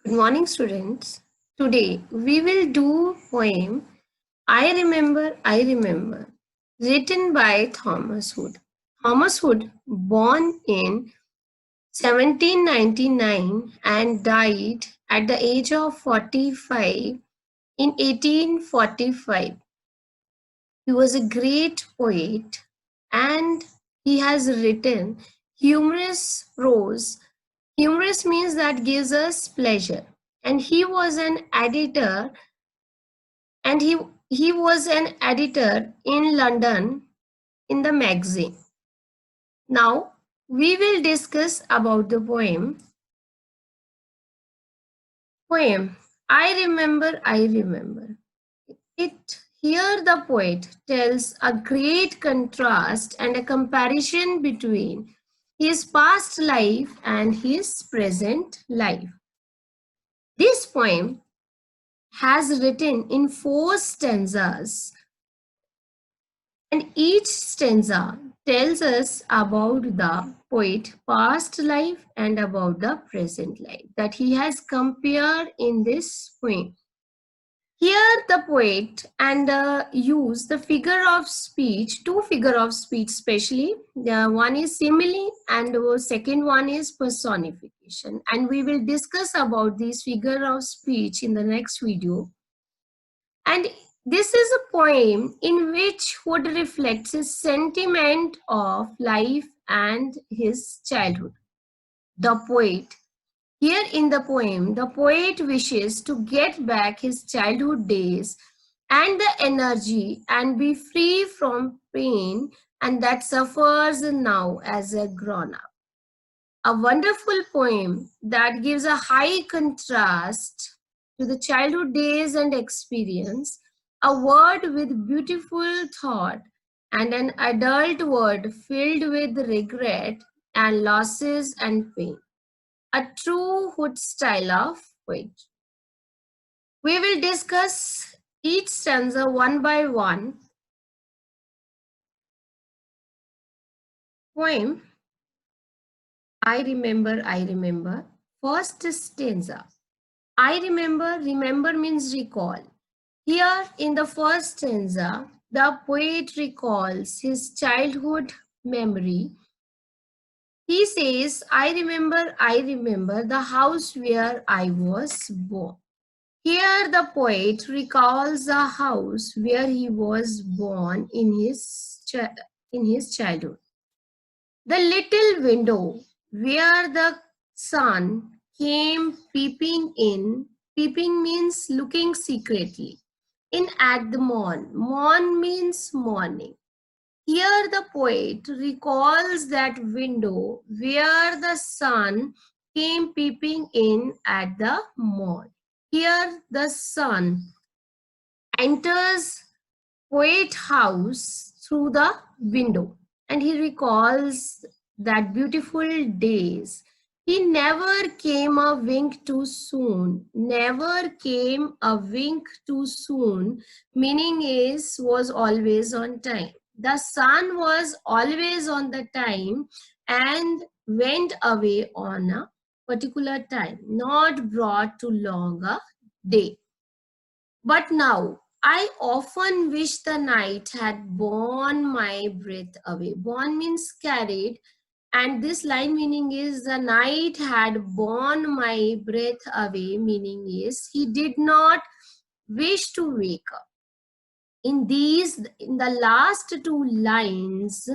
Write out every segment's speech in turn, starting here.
Good morning, students. Today we will do poem I Remember, written by Thomas Hood. Thomas Hood, born in 1799 and died at the age of 45 in 1845. He was a great poet and he has written humorous prose. Humorous means that gives us pleasure. And he was an editor and he was an editor in London in the magazine. Now we will discuss about the poem I Remember. It here the poet tells a great contrast and a comparison between his past life and his present life. This poem has written in 4 stanzas, and each stanza tells us about the poet's past life and about the present life that he has compared in this poem. Here the poet and use the figure of speech, two figure of speech especially. One is simile and the second one is personification. And we will discuss about these figure of speech in the next video. And this is a poem in which Hood reflects his sentiment of life and his childhood. The poet, here in the poem, the poet wishes to get back his childhood days and the energy and be free from pain and that suffers now as a grown up. A wonderful poem that gives a high contrast to the childhood days and experience, a word with beautiful thought, and an adult word filled with regret and losses and pain. A true Hood style of poetry. We will discuss each stanza one by one. Poem I Remember. First stanza. Remember means recall. Here in the first stanza, the poet recalls his childhood memory. He says, I remember the house where I was born. Here the poet recalls the house where he was born in his childhood. The little window where the sun came peeping in. Peeping means looking secretly. In at the morn. Morn means morning. Here the poet recalls that window where the sun came peeping in at the morn. Here the sun enters poet house through the window and he recalls that beautiful days. He never came a wink too soon. Never came a wink too soon. Meaning is was always on time. The sun was always on the time and went away on a particular time, not brought to longer day. But now I often wish the night had borne my breath away. Borne means carried, and this line meaning is the night had borne my breath away, meaning is he did not wish to wake up. In the last two lines,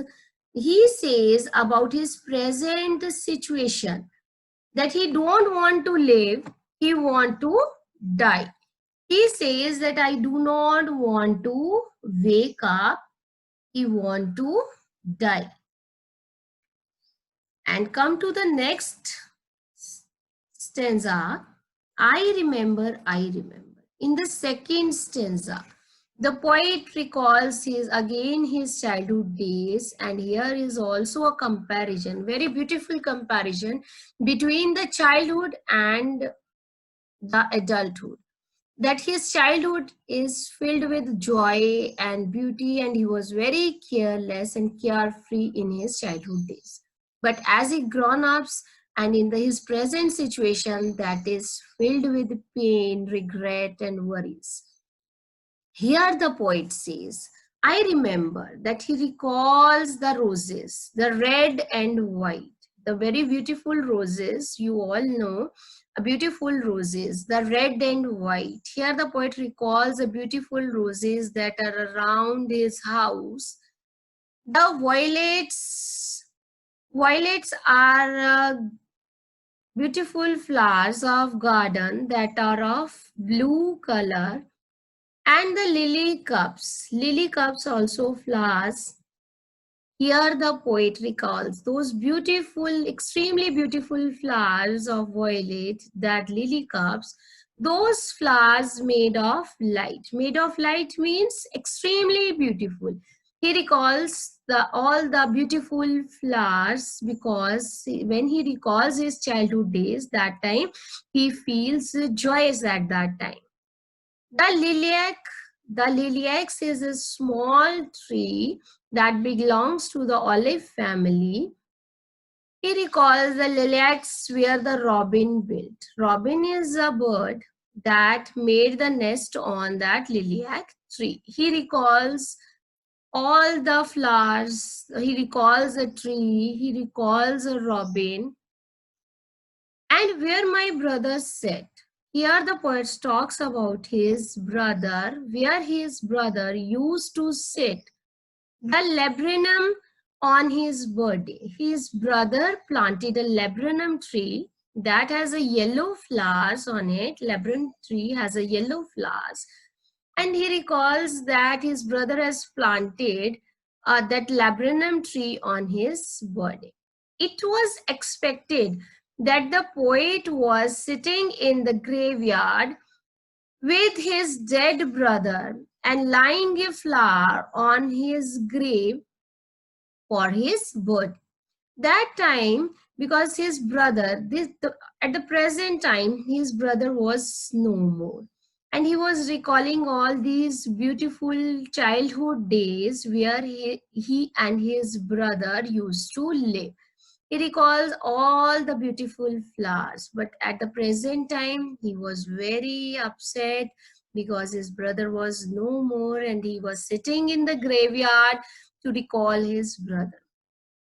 he says about his present situation that he don't want to live, he want to die. He says that I do not want to wake up, he want to die. And come to the next stanza, I remember. In the second stanza, the poet recalls his childhood days, and here is also a comparison, very beautiful comparison between the childhood and the adulthood. That his childhood is filled with joy and beauty, and he was very careless and carefree in his childhood days. But as he grown ups, and in his present situation that is filled with pain, regret, and worries. Here the poet says, I remember that he recalls the roses, the red and white, the very beautiful roses, you all know, beautiful roses, the red and white. Here the poet recalls the beautiful roses that are around his house. The violets are beautiful flowers of garden that are of blue color, and the lily cups also flowers. Here the poet recalls those beautiful, extremely beautiful flowers of violet, that lily cups, those flowers made of light. Made of light means extremely beautiful. He recalls all the beautiful flowers because when he recalls his childhood days, that time he feels joyous at that time. The lilac is a small tree that belongs to the olive family. He recalls the lilacs where the robin built. Robin is a bird that made the nest on that lilac tree. He recalls all the flowers. He recalls a tree. He recalls a robin. And where my brother sat. Here the poet talks about his brother, where his brother used to sit the laburnum on his birthday. His brother planted a laburnum tree that has a yellow flowers on it. Laburnum tree has a yellow flowers. And he recalls that his brother has planted that laburnum tree on his birthday. It was expected that the poet was sitting in the graveyard with his dead brother and laying a flower on his grave for his birth. That time, because his brother, at the present time, his brother was no more. And he was recalling all these beautiful childhood days where he and his brother used to live. He recalls all the beautiful flowers, but at the present time, he was very upset because his brother was no more and he was sitting in the graveyard to recall his brother.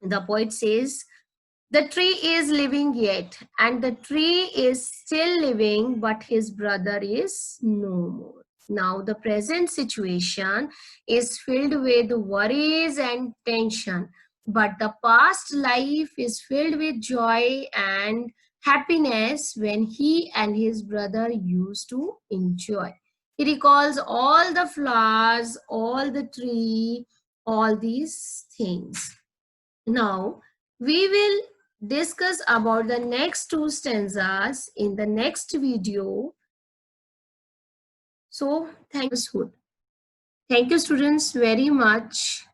The poet says, the tree is living yet, and the tree is still living, but his brother is no more. Now, the present situation is filled with worries and tension, but the past life is filled with joy and happiness when he and his brother used to enjoy. He recalls all the flowers, all the tree, all these things. Now, we will discuss about the next two stanzas in the next video. So, thank you students very much.